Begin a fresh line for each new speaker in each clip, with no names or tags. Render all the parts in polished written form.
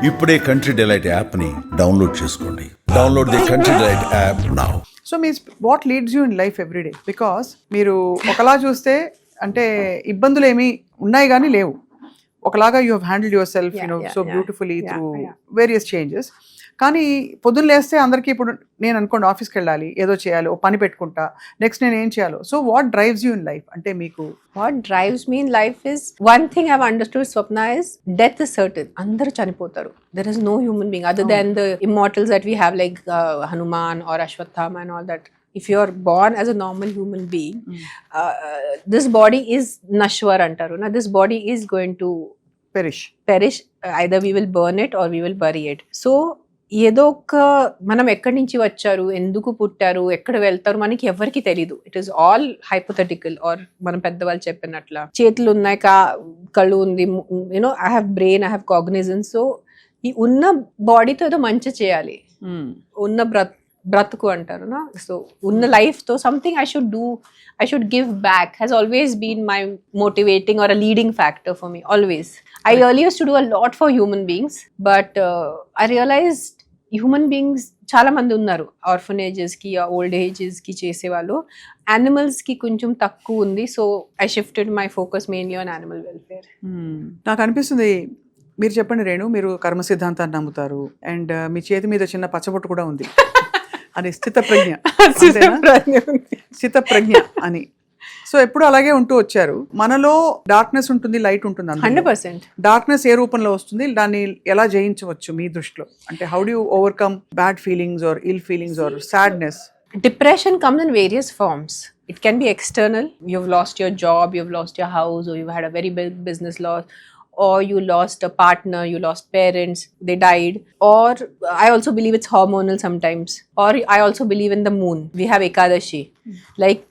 ఇప్పుడే country delight యాప్ని download చేసుకోండి. Download the country delight app now.
So means what leads you in life everyday? Because మీరు ఒకలా చూస్తే అంటే ఇబ్బందులు ఏమి ఉన్నాయి కానీ లేవు, ఒకలాగా you have handled your self so beautifully through various changes. కానీ పొద్దున్న లేస్తే అందరికీ ఇప్పుడు నేను అనుకోండి ఆఫీస్కి వెళ్ళాలి, ఏదో చేయాలి, ఓ పని పెట్టుకుంటా, నెక్స్ట్ నేను ఏం చేయాలో. So what drives you in life అంటే మీకు?
What drives me in life is, one thing I've understood, Swapna, is death is certain. Andaru chanipotaru. There is no human being other than the immortals that we have, like Hanuman or Ashwatthama and all that. If you are born as a normal human being, this body is nashwar antaru. Now this body is going to perish. Either we will burn it or we will bury it. So ఏదో ఒక మనం ఎక్కడి నుంచి వచ్చారు, ఎందుకు పుట్టారు, ఎక్కడ వెళ్తారు, మనకి ఎవరికి తెలీదు. It is all hypothetical. Or మనం పెద్దవాళ్ళు చెప్పినట్ల చేతులు ఉన్నాయి, కళ్ళు ఉంది, you know I have brain, I have cognizance. So ఈ ఉన్న బాడీతో ఏదో మంచి చేయాలి, ఉన్న బ్రతుకు అంటారు నా. సో ఉన్న లైఫ్ తో something I should do, I should give back has always been my motivating or a leading factor for me, always. I earlier used to do a lot for human beings, but I realized human beings చాలా మంది ఉన్నారు orphanages కి, old ages కి చేసేవాళ్ళు. Animals కి కొంచెం తక్కువ ఉంది. So I shifted my focus mainly on animal welfare.
నాకు అనిపిస్తుంది, మీరు చెప్పండి రేణు, మీరు కర్మ సిద్ధాంతాన్ని నమ్ముతారు అండ్ మీ చేతి మీద చిన్న పచ్చబొట్టు కూడా ఉంది అని, స్థితప్రజ్ఞ అని. సో ఎప్పుడు అలాగే ఉంటూ వచ్చారు. మనలో డార్క్నెస్ ఉంటుంది, లైట్ ఉంటుంది.
100%.
డార్క్నెస్ ఏ రూపంలో వస్తుంది, దాన్ని ఎలా జయించవచ్చు మీ దృష్టిలో? అంటే how do you overcome bad feelings or ill feelings or sadness?
Depression comes in various forms. It can be external. You've lost your job, you've lost your house, or you've had a very big business loss, or you lost a partner, you lost parents, they died. Or I also believe it's hormonal sometimes. Or I also believe in the moon. We have Ekadashi. Like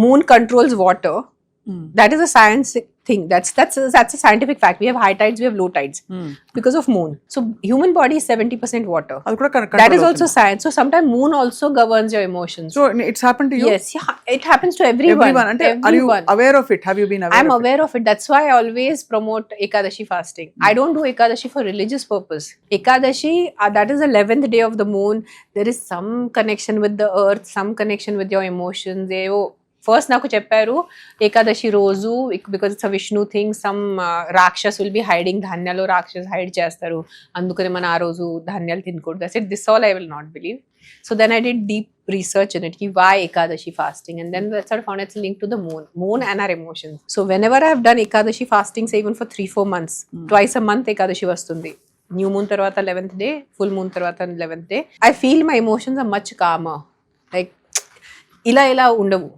moon controls water. That is a science thing. That's a scientific fact. We have high tides, we have low tides because of moon. So human body is 70% water. That is also science. So sometimes moon also governs your emotions.
So it's happened to you?
Yes, yeah, it happens to everyone.
Are you aware of it? Have you been aware?
I'm aware of it. That's why I always promote Ekadashi fasting. I don't do Ekadashi for religious purpose. Ekadashi, that is the 11th day of the moon. There is some connection with the earth, some connection with your emotions. First నాకు చెప్పారు ఏకాదశి రోజు, because it's a Vishnu thing, some rakshas will be hiding, ధాన్యాలు rakshas hide చేస్తారు, అందుకని మనం ఆ రోజు ధాన్యాలు తినకూడదు. I said this all I will not believe. So then I did deep research in it, why Ekadashi fasting, and then that's how I found it's linked to the moon and our emotions. So whenever I have done Ekadashi fasting, say even for 3-4 months, twice a month Ekadashi vastundi. New moon tarvata 11th day, full moon tarvata 11th day, I feel my emotions are much calmer. Like ఇలా ఉండవు,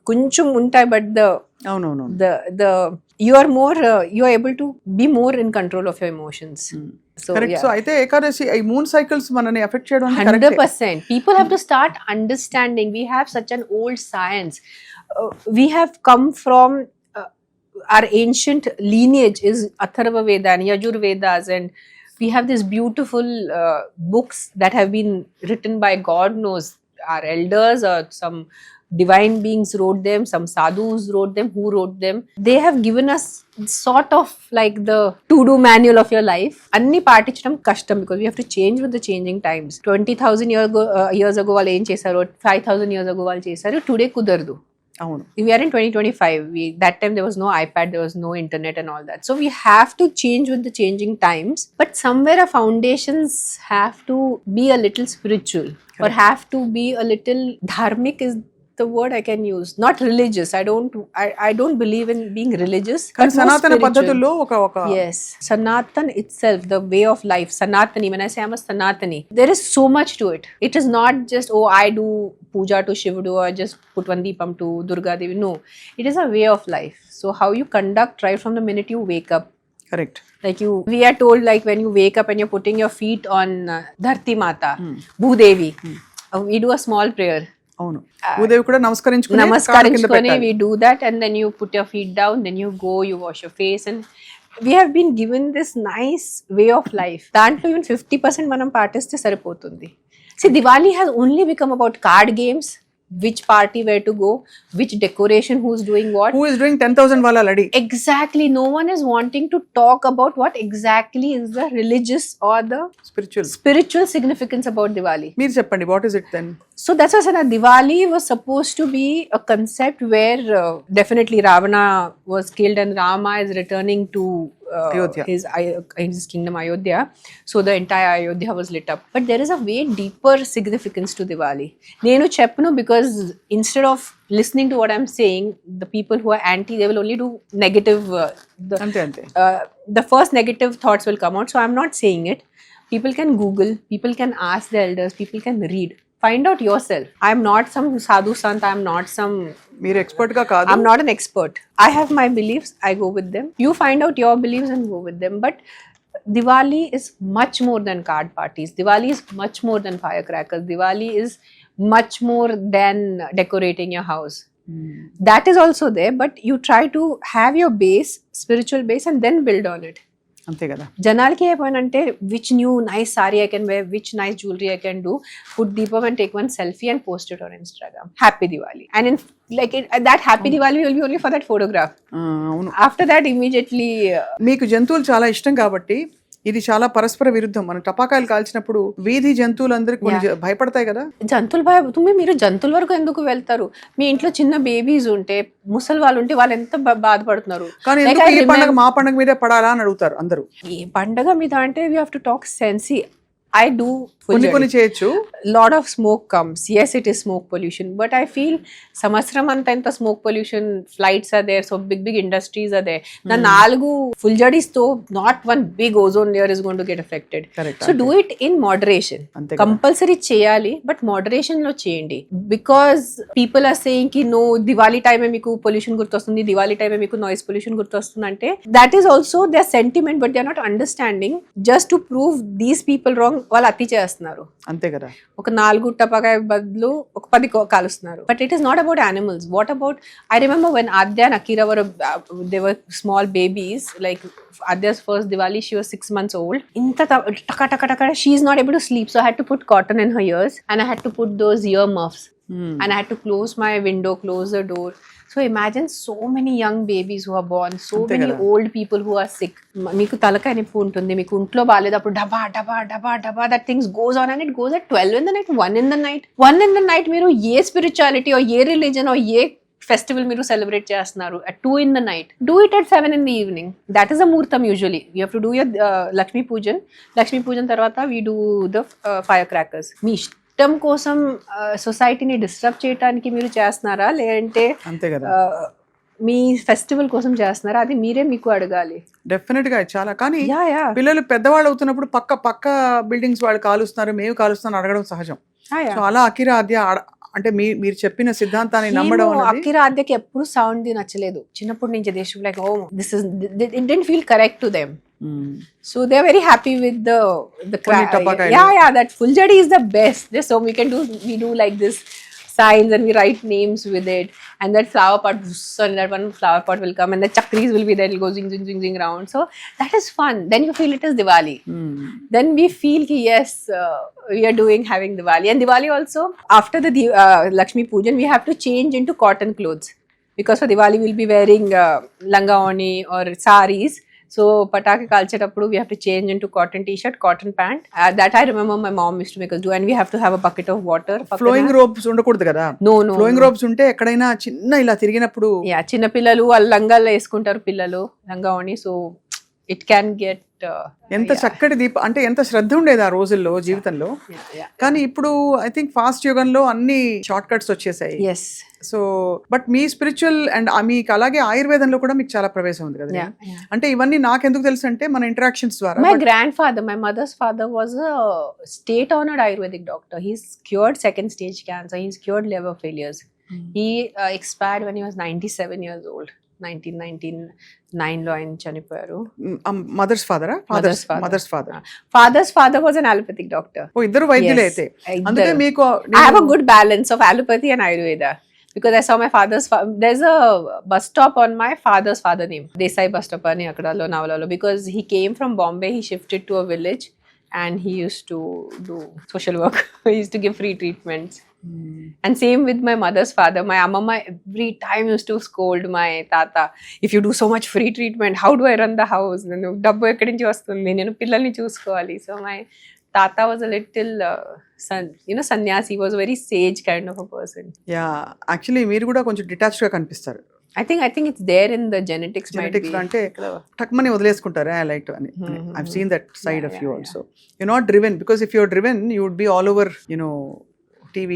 కొంచెం ఉంటాయి, but the you are more you are able to be more in control of your emotions. So
correct. So అయితే ఏకాదశి ఈ moon cycles మనని effect చేయడం
100%. People have to start understanding. We have such an old science. We have come from our ancient lineage is Atharva Veda and Yajur Vedas, and we have these beautiful books that have been written by God knows our elders or some divine beings wrote them, some sadhus wrote them. Who wrote them? They have given us sort of like the to-do manual of your life. Anni పాటించడం కష్టం because we have to change with the changing times. 20,000 years ago వాళ్ళు ఏం చేశారు, 5,000 years ago వాళ్ళు చేశారు, today కుదరదు.
అవును.
We are in 2025. That time there was no iPad, there was no internet and all that. So we have to change with the changing times. But somewhere our foundations have to be a little spiritual. Correct. Or have to be a little dharmic is the word I can use. Not religious. I don't believe in being religious.
But Sanatana paddhathullo oka
yes, Sanatan itself, the way of life, Sanatani. When I say I'm a Sanatani, there is so much to it. It is not just I do puja to Shivudu or just put one deepam to Durga Devi. No, it is a way of life. So how you conduct right from the minute you wake up.
Correct.
Like we are told, like when you wake up and you're putting your feet on Dharti Mata, Bhudevi, we do a small prayer.
అవును, భూదేవి కూడా
నమస్కరించుకొని we do that, and then you put your feet down, then you go, you wash your face, and we have been given this nice way of life. దాంట్లో even 50% మనం పాటిస్తే సరిపోతుంది. See, Diwali has only become about card games, which party where to go, which decoration who's doing what.
Who is doing 10,000 wala ladi?
Exactly, no one is wanting to talk about what exactly is the religious or the spiritual significance about Diwali.
మీరు చెప్పండి, what is it then?
So that's why I said that Diwali was supposed to be a concept where definitely Ravana was killed and Rama is returning to
Ayodhya.
his kingdom Ayodhya. So the entire Ayodhya was lit up. But there is a way deeper significance to Diwali. Nenu cheppanu because instead of listening to what I'm saying, the people who are anti, they will only do negative.
Ante.
The first negative thoughts will come out. So I'm not saying it. People can Google, people can ask the elders, people can read. Find out yourself. I'm not some sadhu sant, I'm not some...
మీరు expert గా కాదు.
I'm not an expert. I have my beliefs, I go with them. You find out your beliefs and go with them. But Diwali is much more than card parties. Diwali is much more than firecrackers. Diwali is much more than decorating your house. That is also there, but you try to have your base, spiritual base, and then build on it.
అంతే కదా.
జనాలకి ఏమంటే which new nice sari I can wear, which nice jewellery I can do, put deepam and take one selfie and post it on Instagram. Happy Diwali. And in like that happy Diwali will be only for that photograph.
అవును.
After that immediately
మీకు జంతువులు చాలా ఇష్టం కాబట్టి ఇది చాలా పరస్పర విరుద్ధం. మనం టపాకాయలు కాల్చినప్పుడు వీధి జంతువులందరూ కొన్ని భయపడతాయి కదా.
జంతువులు మీరు జంతువుల వరకు ఎందుకు వెళ్తారు? మీ ఇంట్లో చిన్న బేబీస్ ఉంటే, ముసలి వాళ్ళు ఉంటే వాళ్ళు ఎంత బాధపడుతున్నారు.
కానీ ఎందుకు ఈ పండగ మా పండగ మీదే పడాలా అని అడుగుతారు అందరూ.
ఏ పండగ మీద అంటే we have to talk sense. I do
కొన్ని చేయొచ్చు.
Lot of smoke comes. Yes, it is smoke pollution, but I feel సంవత్సరం అంతా ఎంత smoke pollution, flights are there, so big industries are there. The నాలుగు full-jadis తో not one big ozone layer is going to get affected.
Correct.
So do it in moderation. Compulsory చేయాలి, but moderation లో చేయండి. Because people are saying ki no, Diwali time ఏ మీకు pollution గుర్తొస్తుంది, Diwali time ఏ మీకు noise pollution గుర్తొస్తుంది అంటే that is also their sentiment, but they are not understanding. Just to prove these people wrong, వాళ్ళు అతి చేస్తున్నారు.
అంతే కదా.
ఒక 4 టపాకాయ బదులు ఒక 10 కాలుస్తున్నారు. But it is not about animals. What about, I remember when Adya and Akira were they were small babies, like Adya's first Diwali, she was 6 months old. Inta taka, she is not able to sleep, so I had to put cotton in her ears and I had to put those ear muffs and I had to close my window, close the door. So imagine so many young babies who are born, so many old people who are sick. Meeku talaka nippu untundi, meeku untlo baaledapudu daba that things goes on and it goes at 12 in the night, 1 in the night. 1 in the night మీరు ఏ spirituality or A religion or A festival మీరు celebrate చేస్తున్నారు at 2 in the night, do it at 7 in the evening. That is a muhurtam usually. You have to do your Lakshmi Pujan తర్వాత we do the firecrackers. మీ ఇష్టం కోసం సొసైటీని disturb చేయడానికి మీరు చేస్తున్నారా, లేదంటే
అంతే కదా
మీ ఫెస్టివల్ కోసం చేస్తున్నారా, అది మీరే మీకు అడగాలి.
డెఫినెట్ గా చాలా. కానీ పిల్లలు పెద్దవాళ్ళు అవుతున్నప్పుడు పక్క బిల్డింగ్స్ వాళ్ళు కాలుస్తున్నారు, మేము కాలుస్తున్నాం అడగడం సహజం. సో అలా అకిరా ఆద్య అంటే మీరు చెప్పిన సిద్ధాంతాన్ని నమ్మడం అనేది.
అకిరా ఆద్యకి ఎప్పుడు సౌండ్ నచ్చలేదు చిన్నప్పటి నుంచి. They should like, oh this is, it didn't feel correct to them. So they are very happy with the crack. Yeah, that full-jadi is the best. Just so we do like this signs and we write names with it, and that flower pot, and that one flower pot will come and the chakris will be there, it'll go zing round. So that is fun. Then you feel it is Diwali. Then we feel ki yes, we are having Diwali. And Diwali also, after the Lakshmi Pujan, we have to change into cotton clothes, because for Diwali we'll be wearing langa oni or saris. So patake kalcheటప్పుడు we have to change into cotton t-shirt, cotton pant. That I remember my mom used to make us do, and we have to have a bucket of water.
Flowing robes ఉండకూడదు కదా.
No.
Flowing robes ఉంటే ఎక్కడైనా చిన్న ఇలా తిరిగినప్పుడు
చిన్న పిల్లలు వాళ్ళ లంగాలు వేసుకుంటారు, పిల్లలు లంగా ఓని. సో ఇట్ క్యాన్ గెట్
ఎంత చక్కటి దీప అంటే ఎంత శ్రద్ధ ఉండేది ఆ రోజుల్లో జీవితంలో. కానీ ఇప్పుడు ఐ థింక్ ఫాస్ట్ యుగంలో అన్ని షార్ట్ కట్స్ వచ్చేసాయి. So but me spiritual and మీకు అలాగే ఆయుర్వేదంలో కూడా మీకు చాలా ప్రవేశం ఉంది కదా. అంటే ఇవన్నీ నాకెందుకు తెలుసు అంటే మన ఇంటరాక్షన్స్ ద్వారా.
My grand father, my mother's father was a state honoured ayurvedic doctor. He's cured 2nd stage cancer, he's cured liver failures. He expired when he was 97 years old. 1999 లో ఆయన చనిపోయారు.
Mother's father
was an allopathic doctor.
ఓ, ఇద్దరు వైద్యులే అయితే. అందుకే మీకు
I have a good balance of allopathy and ayurveda, because I saw my father's there's a bus stop on my father's father name, Desai bus stop ani akadalo Navalalo, because he came from Bombay, he shifted to a village and he used to do social work. He used to give free treatments. And same with my mother's father. My amama every time used to scold my tata, if you do so much free treatment, how do I run the house? నేను డబ్బు ఎక్కడి నుంచి వస్తుంది, నేను పిల్లల్ని చూసుకోవాలి. So my tata was a little sannyasi, was a very sage kind of a person.
Yeah actually మీరు కూడా కొంచెం డిటాచ్డ్ గా కనిపిస్తారు.
I think it's there in the genetics.
Genetics అంటే టక్మని వదిలేసుకుంటారు ఐ లైక్ అని. I've seen that side of you also. You not driven, because if you're driven you would be all over TV.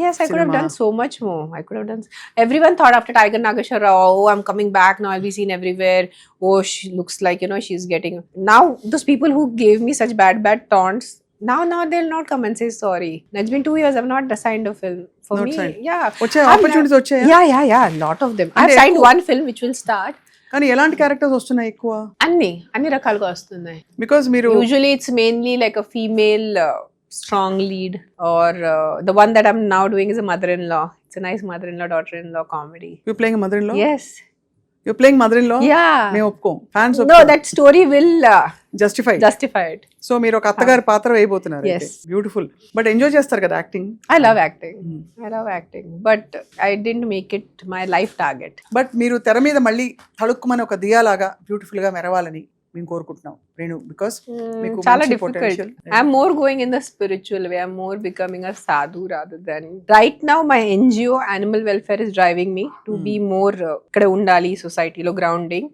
Yes, I could have done so much more. I could have done. Everyone thought after Tiger Nageshwar Rao, oh, I'm coming back now. I'll be seen everywhere. Oh, she looks like she's getting. Now those people who gave me such bad taunts, now they'll not come and say sorry. It's been 2 years. I've not signed a film. For
Not
me,
signed.
yeah.
వచ్చే opportunities వచ్చాయా?
Yeah. Lot of them. I've signed one film which will start.
కానీ ఎలాంటి characters వస్తున్నాయి ఎక్కువ?
అన్ని రకాలుగా వస్తున్నాయి.
Because మీరు
Usually it's mainly like a female strong lead, or the one that I'm now doing is a mother-in-law. It's a nice mother-in-law, daughter-in-law comedy.
You playing mother in law?
Yes.
You playing mother in law?
Yeah.
మేము ఒప్పుకోం, fans
No, that story will
justify
it.
So మీరు ఒక అత్తగారి పాత్ర వేయబోతున్నారు.
Yes.
Beautiful. But enjoy చేస్తారు కదా acting?
I love acting, but I didn't make it my life target.
But మీరు తెర మీద మళ్ళీ తళుక్కుమని ఒక దియాలాగా బ్యూటిఫుల్ గా మెరవాలని మేము కోరుకుంటున్నాం రేణు, బికాస్ మీకు
చాలా
మంచి
difficult.
potential.
I'm more going in the spiritual way. I'm more becoming a sadhu rather than. Right now my NGO animal welfare is driving me to be more ikkada undali society lo grounding.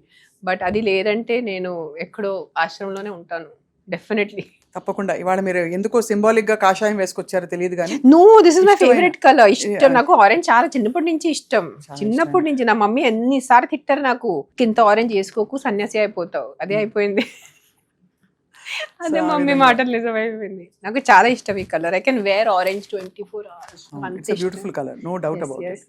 But అది లేదంటే నేను ఎక్కడో ఆశ్రమంలోనే ఉంటాను definitely.
తప్పకుండా. ఇవాళ మీరు ఎందుకో symbolic గా కాషాయం వేసుకొచ్చారో తెలియదు కానీ
no, this is my favourite colour. ఇష్టం నాకు ఆరెంజ్, చాలా చిన్నప్పటి నుంచి ఇష్టం. చిన్నప్పటి నుంచి నా మమ్మీ ఎన్నిసార్లు తిట్టారు నాకు, ఇంత ఆరెంజ్ వేసుకోకు సన్యాసి అయిపోతావు. అదే అయిపోయింది. అదే మమ్మీ మాటలు నిజమైపోయింది. నాకు చాలా ఇష్టం ఈ colour. I can wear orange 24 hours.
Beautiful colour, no doubt about it.